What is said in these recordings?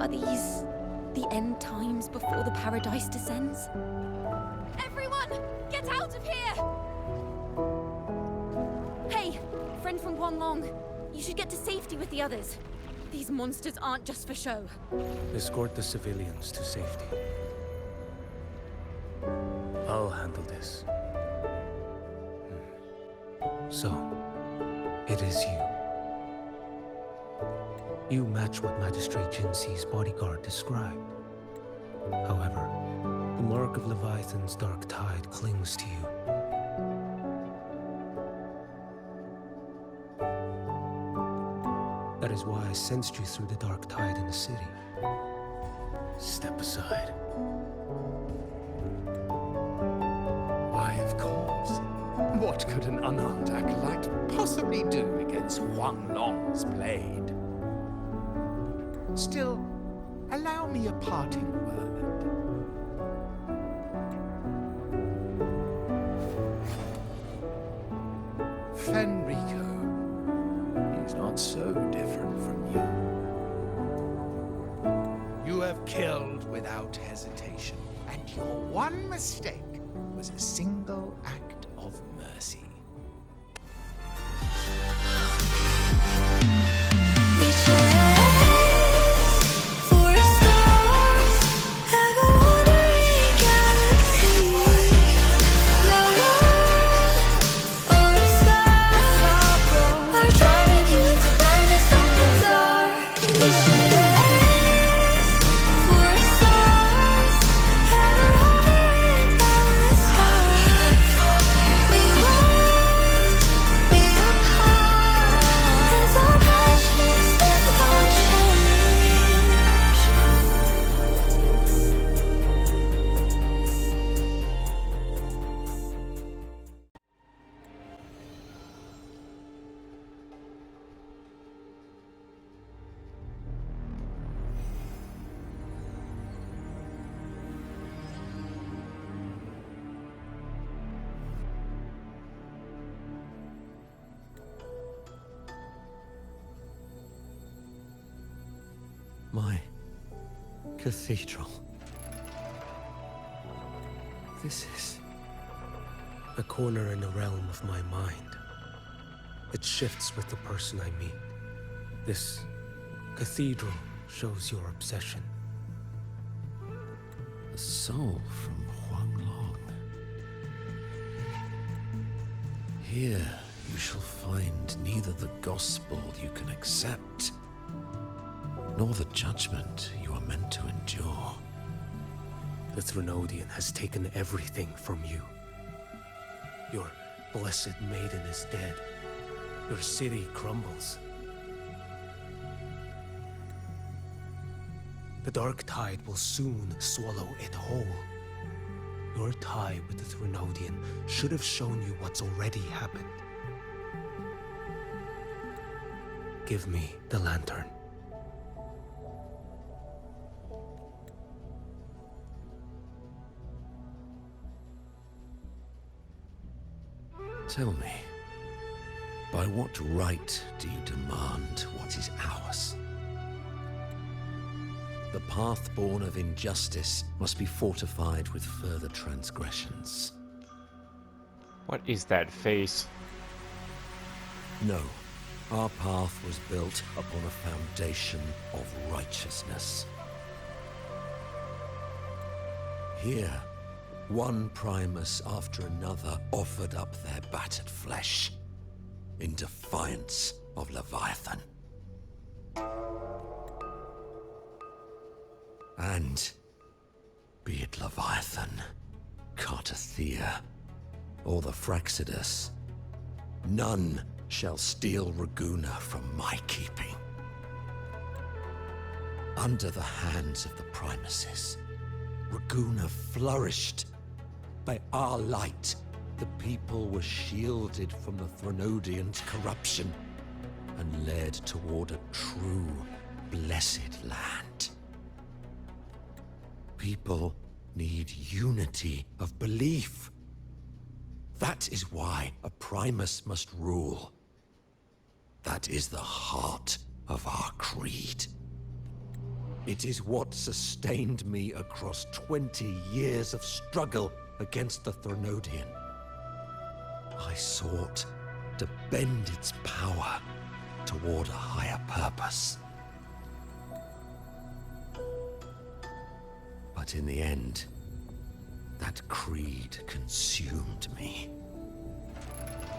Are these the end times before the paradise descends? Everyone, get out of here! Hey, friend from Guanglong. You should get to safety with the others. These monsters aren't just for show. Escort the civilians to safety. I'll handle this. So, it is you. You match what Magistrate Jinxi's bodyguard described. However, the mark of Leviathan's dark tide clings to you. That is why I sensed you through the dark tide in the city. Step aside. Why, of course. What could an unarmed acolyte possibly do against Guanglong's blade? Still, allow me a parting word. Fenrico is not so different from you. You have killed without hesitation, and your one mistake was a single act of mercy. My cathedral. This is a corner in the realm of my mind. It shifts with the person I meet. This cathedral shows your obsession. a soul from Guanglong. Here you shall find neither the gospel you can accept, nor the judgment you are meant to endure. The Threnodian has taken everything from you. Your blessed maiden is dead. Your city crumbles. The dark tide will soon swallow it whole. Your tie with the Threnodian should have shown you what's already happened. Give me the lantern. Tell me, by what right do you demand what is ours? The path born of injustice must be fortified with further transgressions. What is that face? No, our path was built upon a foundation of righteousness. Here, one Primus after another offered up their battered flesh in defiance of Leviathan. And be it Leviathan, Cartathea, or the Fraxidus, none shall steal Raguna from my keeping. Under the hands of the Primuses, Raguna flourished. By our light, the people were shielded from the Threnodian's corruption and led toward a true, blessed land. People need unity of belief. That is why a Primus must rule. That is the heart of our creed. It is what sustained me across 20 years of struggle against the Threnodian. I sought to bend its power toward a higher purpose. But in the end, that creed consumed me.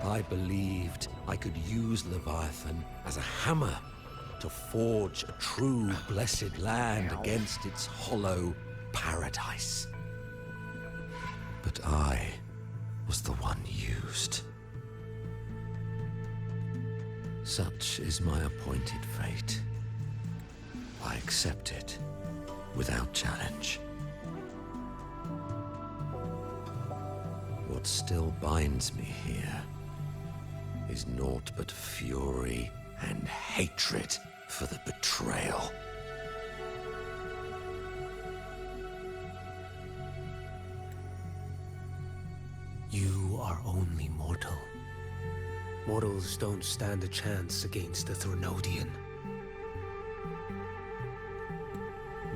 I believed I could use Leviathan as a hammer to forge a true blessed land against its hollow paradise. But I was the one used. Such is my appointed fate. I accept it without challenge. What still binds me here is naught but fury and hatred for the betrayal. You are only mortal. Mortals don't stand a chance against the Threnodian.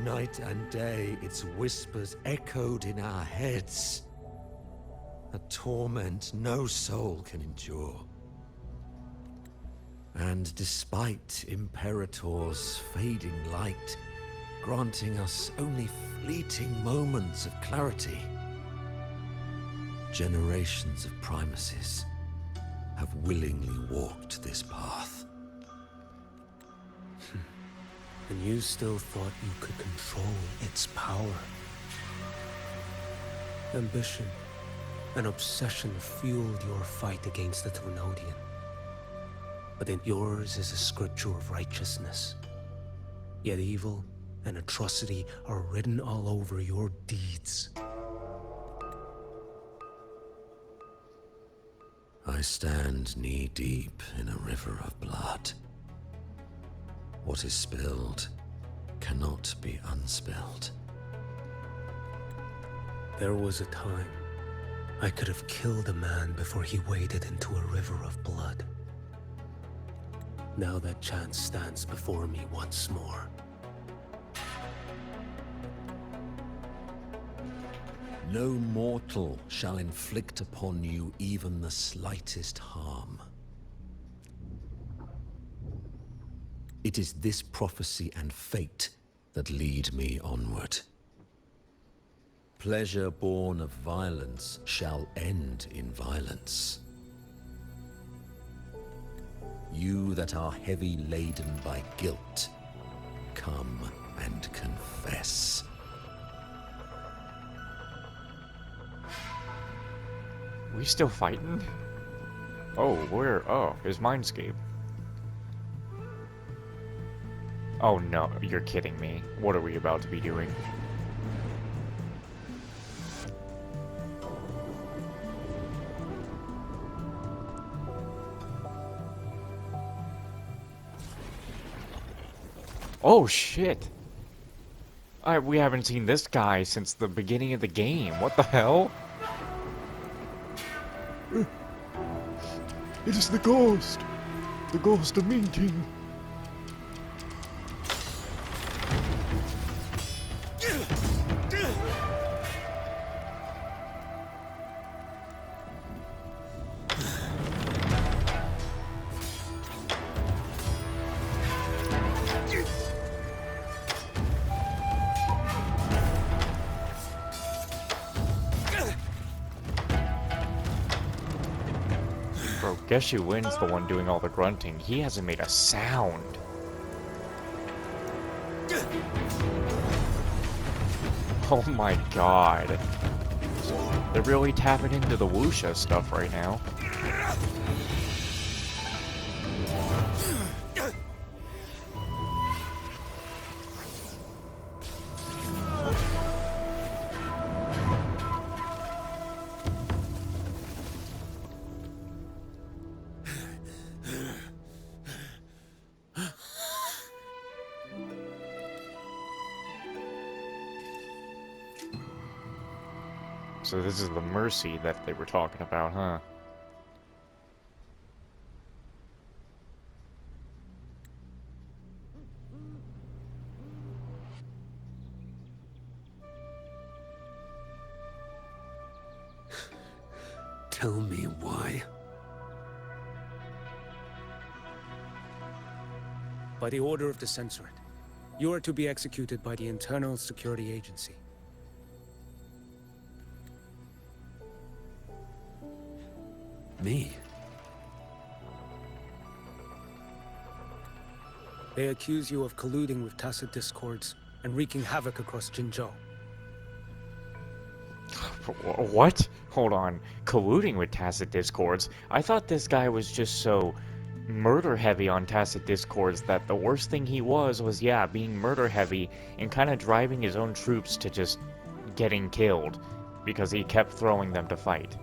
Night and day, its whispers echoed in our heads. A torment no soul can endure. And despite Imperator's fading light, granting us only fleeting moments of clarity, generations of primacies have willingly walked this path. And you still thought you could control its power. Ambition and obsession fueled your fight against the Threnodian. But then yours is a scripture of righteousness. Yet evil and atrocity are written all over your deeds. I stand knee-deep in a river of blood. What is spilled cannot be unspilled. There was a time I could have killed a man before he waded into a river of blood. Now that chance stands before me once more. No mortal shall inflict upon you even the slightest harm. It is this prophecy and fate that lead me onward. Pleasure born of violence shall end in violence. You that are heavy laden by guilt, come and confess. We still fighting? Oh, where? Oh, his mindscape. Oh no, you're kidding me. What are we about to be doing? Oh shit! We haven't seen this guy since the beginning of the game. What the hell? It is the ghost of Mean King. Bro, Qiuyuan's the one doing all the grunting. He hasn't made a sound. Oh my god. They're really tapping into the wuxia stuff right now. So this is the mercy that they were talking about, huh? Tell me why. By the order of the Censorate, you are to be executed by the Internal Security Agency. Me? They accuse you of colluding with tacit discords and wreaking havoc across Jinzhou. What? Hold on. Colluding with tacit discords? I thought this guy was just so murder heavy on tacit discords that the worst thing he was, yeah, being murder heavy and kind of driving his own troops to just getting killed because he kept throwing them to fight.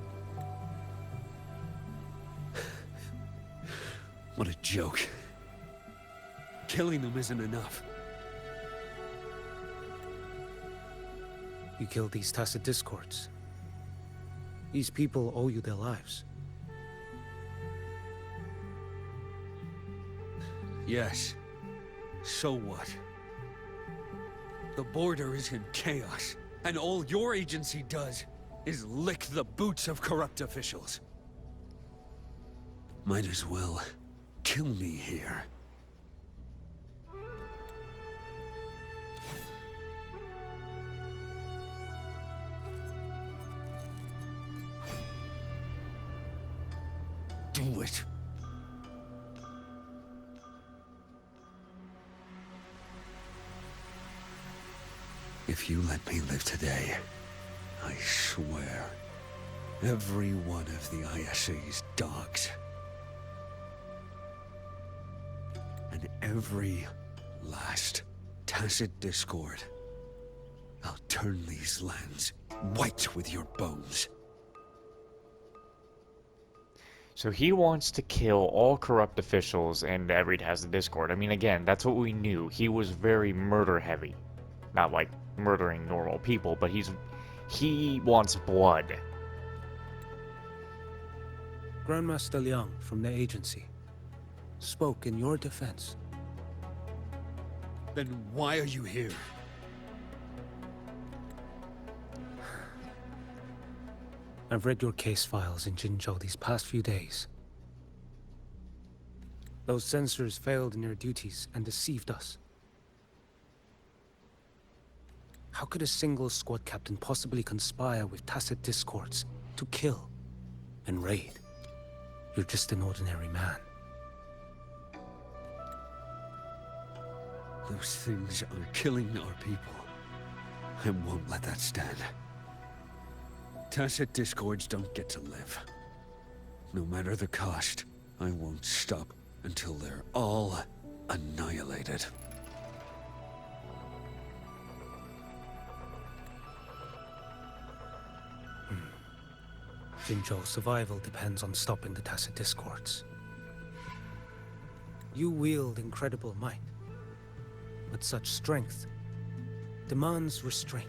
What a joke. Killing them isn't enough. You killed these tacit discords. These people owe you their lives. Yes. So what? The border is in chaos, and all your agency does is lick the boots of corrupt officials. Might as well kill me here. Do it. If you let me live today, I swear, every one of the ISA's dogs, and every last tacit discord, I'll turn these lands white with your bones. So he wants to kill all corrupt officials and every tacit discord. I mean, again, that's what we knew. He was very murder heavy. Not like murdering normal people, but he wants blood. Grandmaster Liang from the agency spoke in your defense. Then why are you here? I've read your case files in Jinzhou these past few days. Those censors failed in their duties and deceived us. How could a single squad captain possibly conspire with tacit discords to kill and raid? You're just an ordinary man. Those things are killing our people. I won't let that stand. Tacit discords don't get to live. No matter the cost, I won't stop until they're all annihilated. Jinzhou's survival depends on stopping the tacit discords. You wield incredible might, but such strength demands restraint.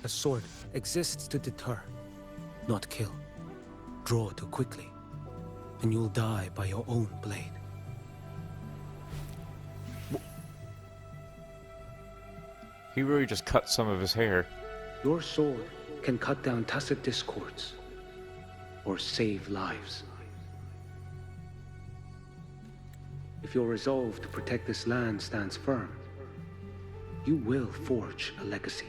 A sword exists to deter, not kill. Draw too quickly, and you'll die by your own blade. He really just cut some of his hair. Your sword can cut down tacit discords, or save lives. If your resolve to protect this land stands firm, you will forge a legacy.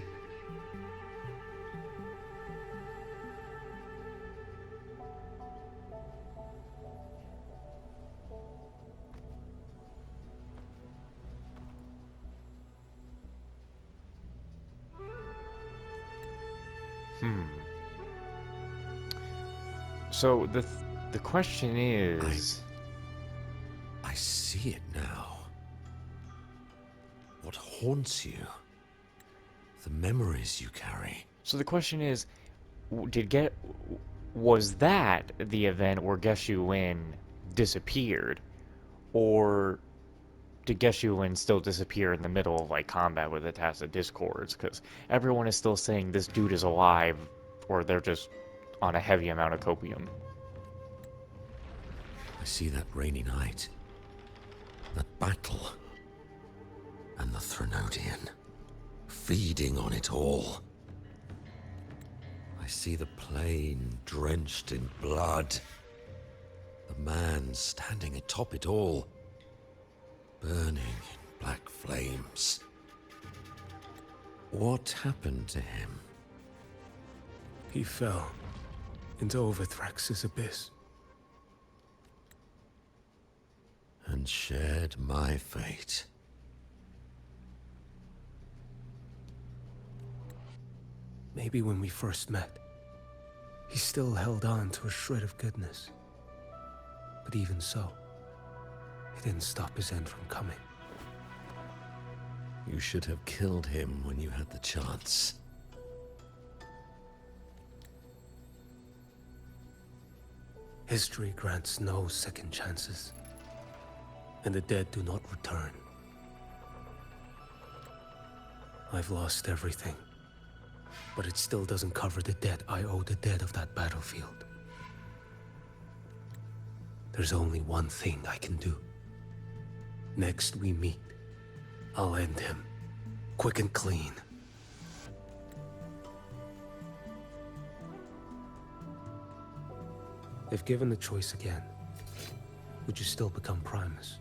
So the question is... I see it now. What haunts you? The memories you carry. So the question is, was that the event where Qiuyuan disappeared? Or did Qiuyuan still disappear in the middle of like combat with the tacit discords? Because everyone is still saying this dude is alive, or they're just on a heavy amount of copium. I see that rainy night. That battle. And the Threnodian. Feeding on it all. I I see the plain drenched in blood. The man standing atop it all, burning in black flames. What happened to him? He fell into Overthrax's abyss. And shared my fate. Maybe when we first met, he still held on to a shred of goodness. But even so, it didn't stop his end from coming. You should have killed him when you had the chance. History grants no second chances, and the dead do not return. I've lost everything, but it still doesn't cover the debt I owe the dead of that battlefield. There's only one thing I can do. Next we meet, I'll end him, quick and clean. If given the choice again, would you still become Primus?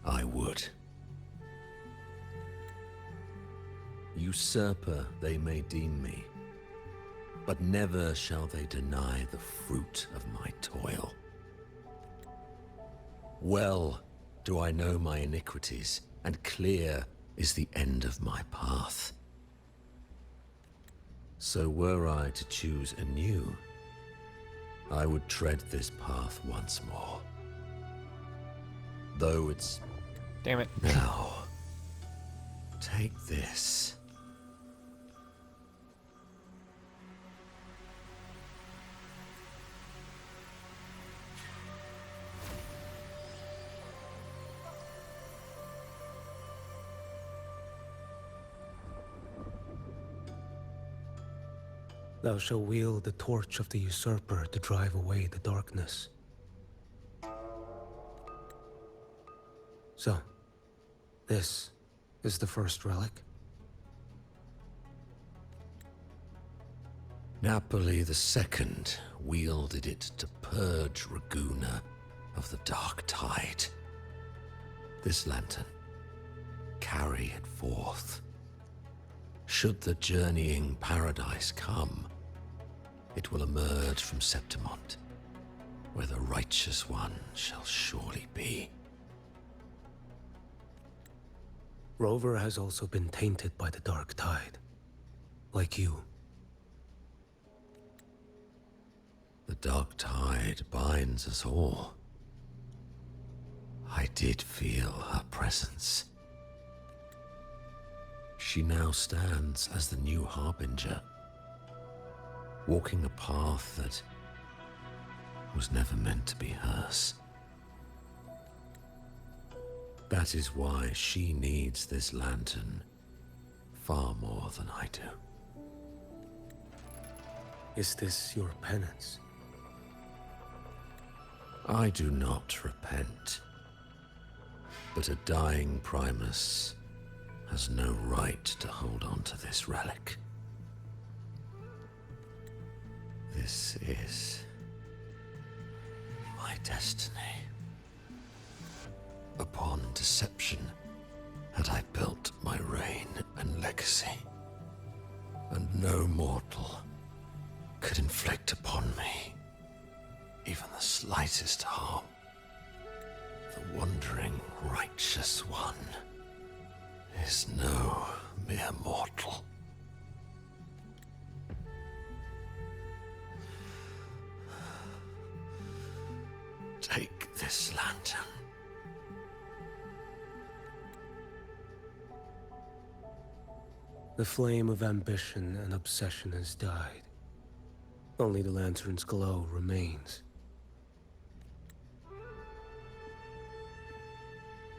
I would. Usurper they may deem me, but never shall they deny the fruit of my toil. Well do I know my iniquities, and clear is the end of my path. So were I to choose anew, I would tread this path once more. Though it's... Damn it. Now, take this. Thou shalt wield the torch of the usurper to drive away the darkness. So, this is the first relic? Napoli II wielded it to purge Raguna of the dark tide. This lantern, carry it forth. Should the journeying paradise come, it will emerge from Septimont, where the righteous one shall surely be. Rover has also been tainted by the dark tide, like you. The dark tide binds us all. I did feel her presence. She now stands as the new harbinger, walking a path that was never meant to be hers. That is why she needs this lantern far more than I do. Is this your penance? I do not repent, but a dying Primus has no right to hold on to this relic. This is my destiny. Upon deception had I built my reign and legacy, and no mortal could inflict upon me even the slightest harm. The wandering righteous one is no mere mortal. Take this lantern. The flame of ambition and obsession has died. Only the lantern's glow remains.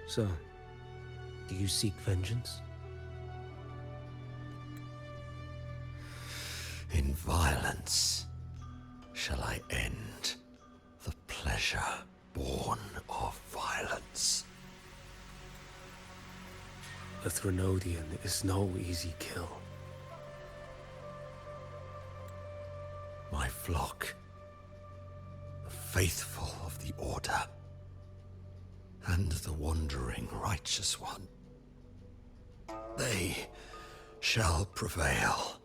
So, do you seek vengeance? In violence shall I end the pleasure born of violence. A Threnodian is no easy kill. My flock, the faithful of the Order, and the wandering righteous one, they shall prevail.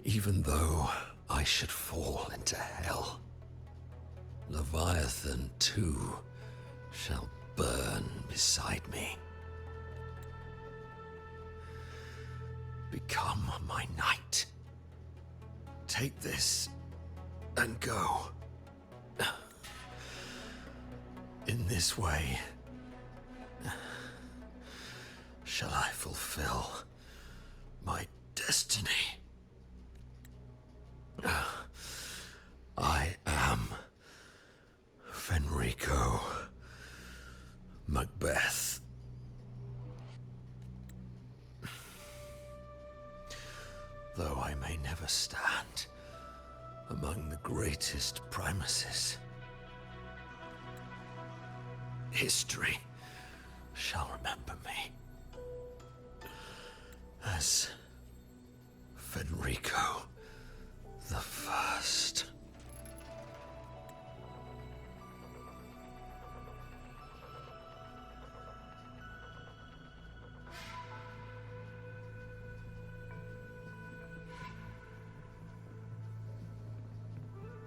Even though I should fall into hell, Leviathan too shall burn beside me. Become my knight. Take this and go. In this way, shall I fulfill my destiny. I am Fenrico Macbeth. Though I may never stand among the greatest primacies, history shall remember me as Fenrico the First.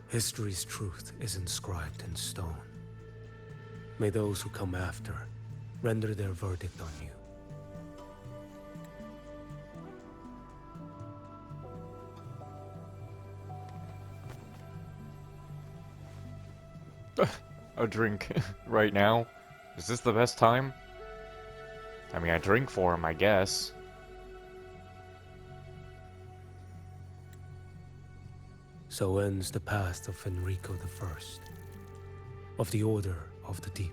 History's truth is inscribed in stone. May those who come after render their verdict on you. A drink right now? Is this the best time? I mean, I drink for him, I guess. So ends the past of Fenrico I, of the Order of the Deep.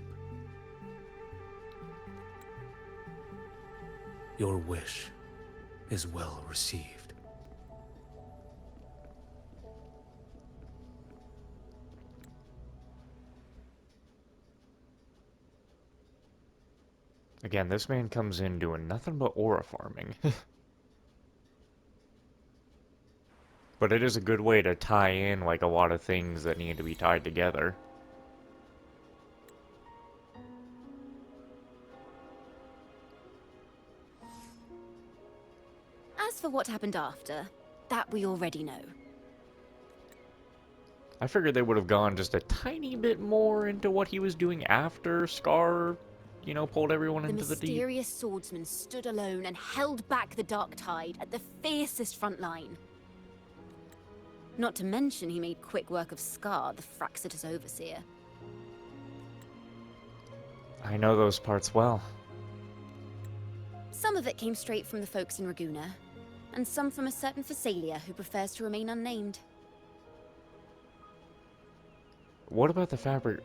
Your wish is well received. Again, this man comes in doing nothing but aura farming. But it is a good way to tie in, like, a lot of things that need to be tied together. As for what happened after, that we already know. I figured they would have gone just a tiny bit more into what he was doing after Scar, you know, pulled everyone The into the deep. mysterious swordsman stood alone and held back the Dark Tide at the fiercest front line. Not to mention he made quick work of Scar, the Fraxitous overseer. I know those parts well. Some of it came straight from the folks in Raguna, and some from a certain Phasalia who prefers to remain unnamed. What about the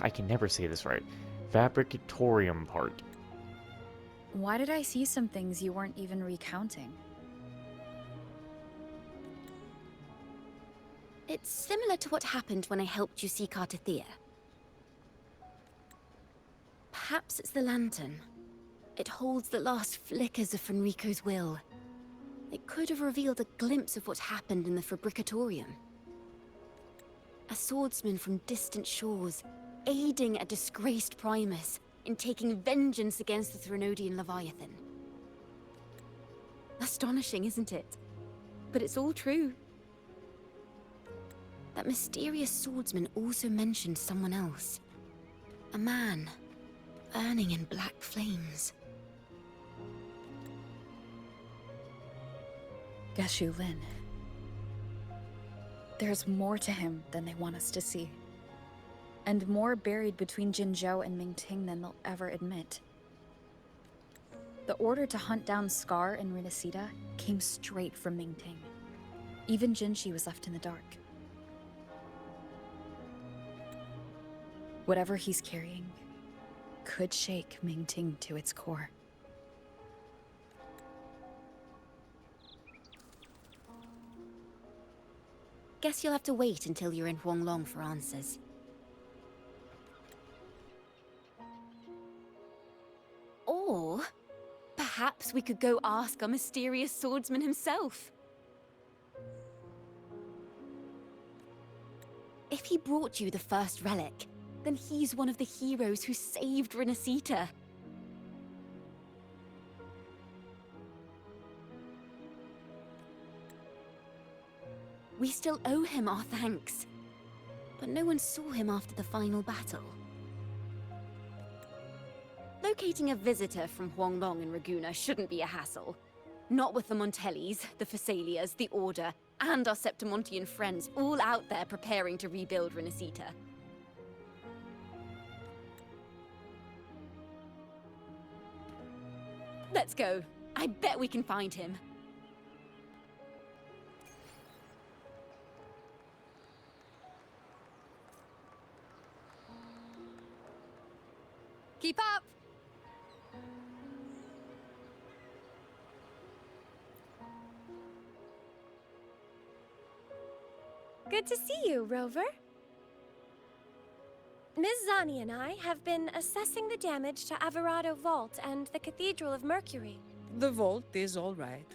I can never say this right. Fabricatorium part. Why did I see some things you weren't even recounting? It's similar to what happened when I helped you seek Artathea. Perhaps it's the lantern. It holds the last flickers of Fenrico's will. It could have revealed a glimpse of what happened in the Fabricatorium. A swordsman from distant shores, aiding a disgraced Primus in taking vengeance against the Threnodian Leviathan. Astonishing, isn't it? But it's all true. That mysterious swordsman also mentioned someone else. A man, burning in black flames. Qiuyuan. There's more to him than they want us to see. And more buried between Jinzhou and Mingting than they'll ever admit. The order to hunt down Scar and Renacida came straight from Mingting. Even Jinshi was left in the dark. Whatever he's carrying could shake Mingting to its core. Guess you'll have to wait until you're in Huanglong for answers. Or perhaps we could go ask our mysterious swordsman himself. If he brought you the first relic, then he's one of the heroes who saved Renacita. We still owe him our thanks, but no one saw him after the final battle. Locating a visitor from Huanglong and Raguna shouldn't be a hassle. Not with the Montellis, the Phassalias, the Order, and our Septimontian friends all out there preparing to rebuild Renacita. Let's go. I bet we can find him. Keep up! Good to see you, Rover. Ms. Zani and I have been assessing the damage to Averado Vault and the Cathedral of Mercury. The vault is all right.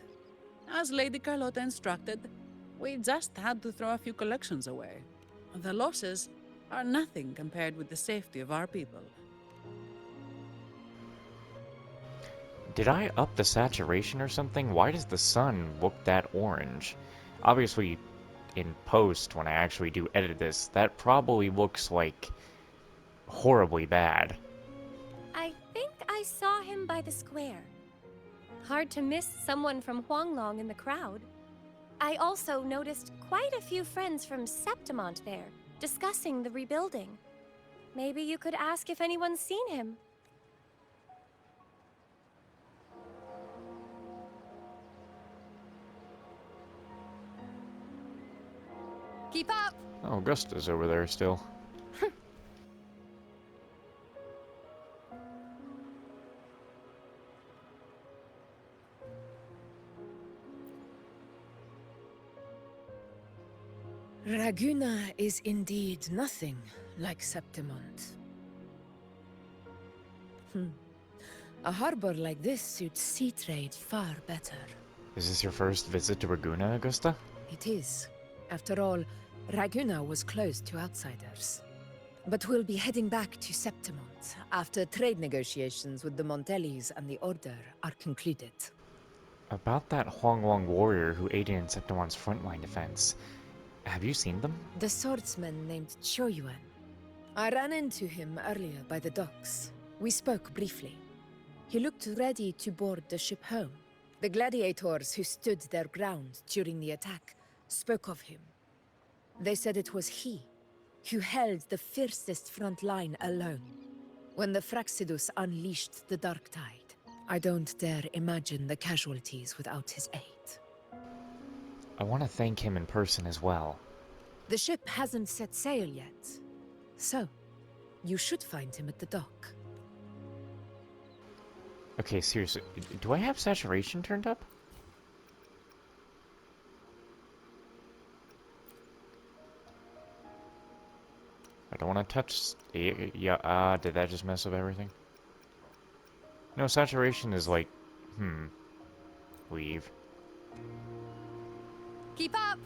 As Lady Carlotta instructed, we just had to throw a few collections away. The losses are nothing compared with the safety of our people. Did I up the saturation or something? Why does the sun look that orange? Obviously, in post, when I actually do edit this, that probably looks like horribly bad. I think I saw him by the square. Hard to miss someone from Huanglong in the crowd. I also noticed quite a few friends from Septimont there, discussing the rebuilding. Maybe you could ask if anyone's seen him. Keep up! Oh, Augusta's over there still. Raguna is indeed nothing like Septimont. A harbor like this suits sea trade far better. Is this your first visit to Raguna, Augusta? It is. After all, Raguna was closed to outsiders. But we'll be heading back to Septimont after trade negotiations with the Montellis and the Order are concluded. About that Huanglong warrior who aided in Septimont's frontline defense. Have you seen them? The swordsman named Qiuyuan. I ran into him earlier by the docks. We spoke briefly. He looked ready to board the ship home. The gladiators who stood their ground during the attack spoke of him. They said it was he who held the fiercest front line alone when the Fraxidus unleashed the Dark Tide. I don't dare imagine the casualties without his aid. I want to thank him in person as well. The ship hasn't set sail yet, so you should find him at the dock. Okay, seriously, do I have saturation turned up? I don't want to touch... Yeah, did that just mess up everything? No, saturation is like... Leave. Keep up!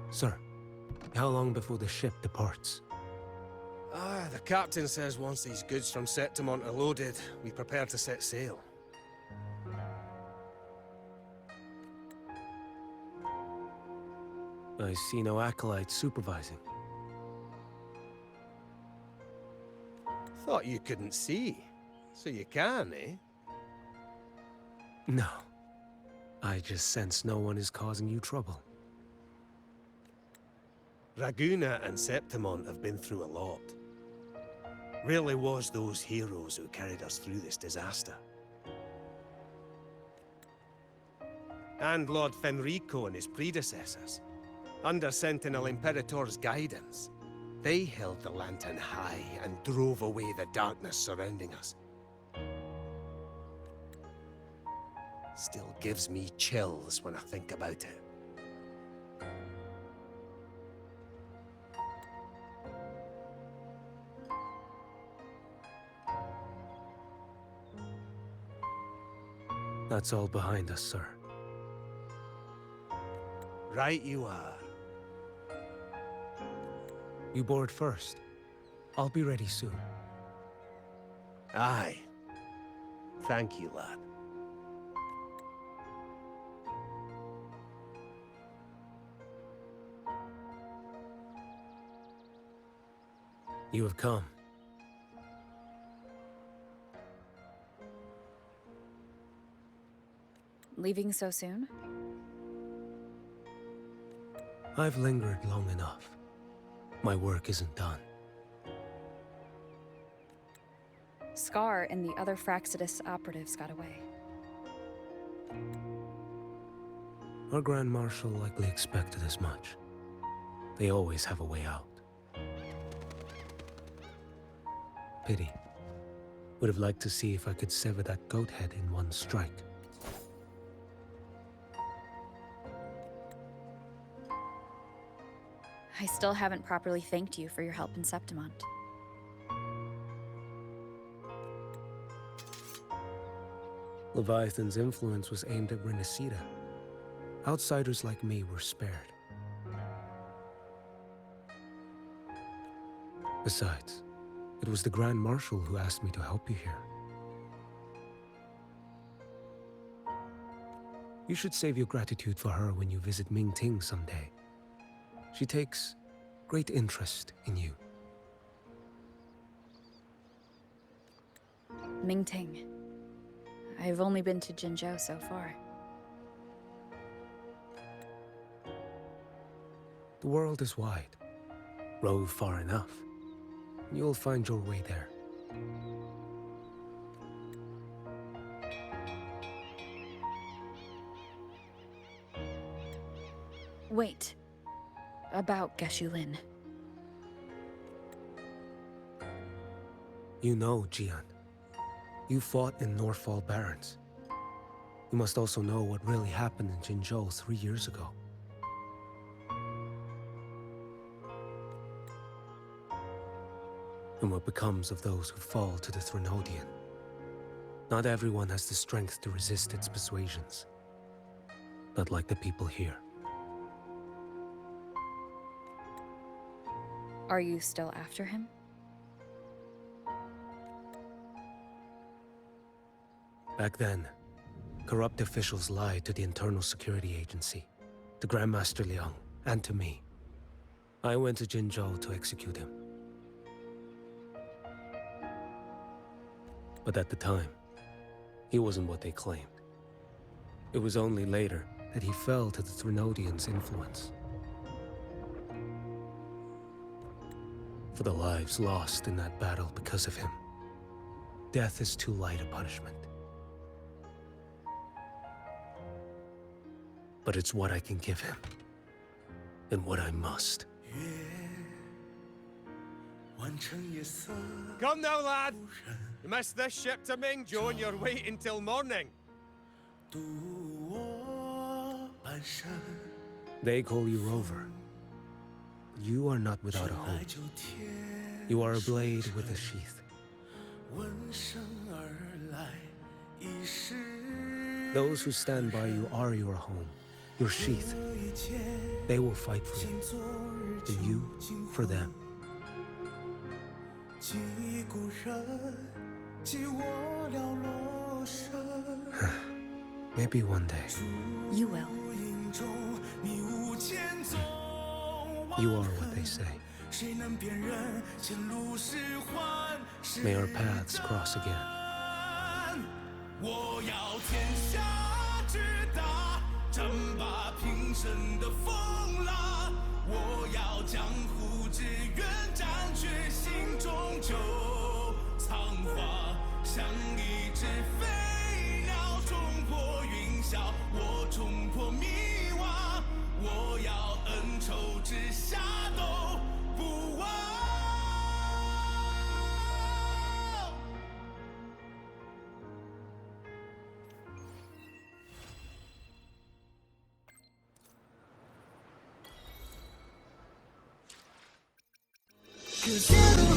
Sir, how long before the ship departs? The captain says once these goods from Septimont are loaded, we prepare to set sail. I see no acolytes supervising. Thought you couldn't see. So you can, eh? No. I just sense no one is causing you trouble. Raguna and Septimont have been through a lot. Rarely was those heroes who carried us through this disaster. and Lord Fenrico and his predecessors. Under Sentinel Imperator's guidance, they held the lantern high and drove away the darkness surrounding us. Still gives me chills when I think about it. That's all behind us, sir. Right you are. You board first. I'll be ready soon. Aye. Thank you, lad. You have come. Leaving so soon? I've lingered long enough. My work isn't done. Scar and the other Fraxidus operatives got away. Our Grand Marshal likely expected as much. They always have a way out. Pity. Would have liked to see if I could sever that goat head in one strike. I still haven't properly thanked you for your help in Septimont. Leviathan's influence was aimed at Renacida. Outsiders like me were spared. Besides, it was the Grand Marshal who asked me to help you here. You should save your gratitude for her when you visit Mingting someday. She takes great interest in you. Mingting. I've only been to Jinzhou so far. The world is wide. Rove far enough. You'll find your way there. Wait. About Qiuyuan. You know, Qiuyuan. You fought in Northfall Barrens. You must also know what really happened in Jinzhou 3 years ago. And what becomes of those who fall to the Threnodian. Not everyone has the strength to resist its persuasions. Not like the people here. Are you still after him? Back then, corrupt officials lied to the Internal Security Agency, to Grandmaster Liang, and to me. I went to Jinzhou to execute him. But at the time, he wasn't what they claimed. It was only later that he fell to the Threnodians' influence. For the lives lost in that battle because of him, death is too light a punishment. But it's what I can give him, and what I must. Come now, lad! You missed this ship to Mingzhou and you're waiting till morning. They call you Rover. You are not without a home. You are a blade with a sheath. Those who stand by you are your home, your sheath. They will fight for you, and you for them. Maybe one day. You will. You are what they say. May our paths cross again. 我要天下之大，争霸平生的风浪。我要江湖之远，占据心中就仓皇，像一只飞鸟冲破云霄，我冲破。可解读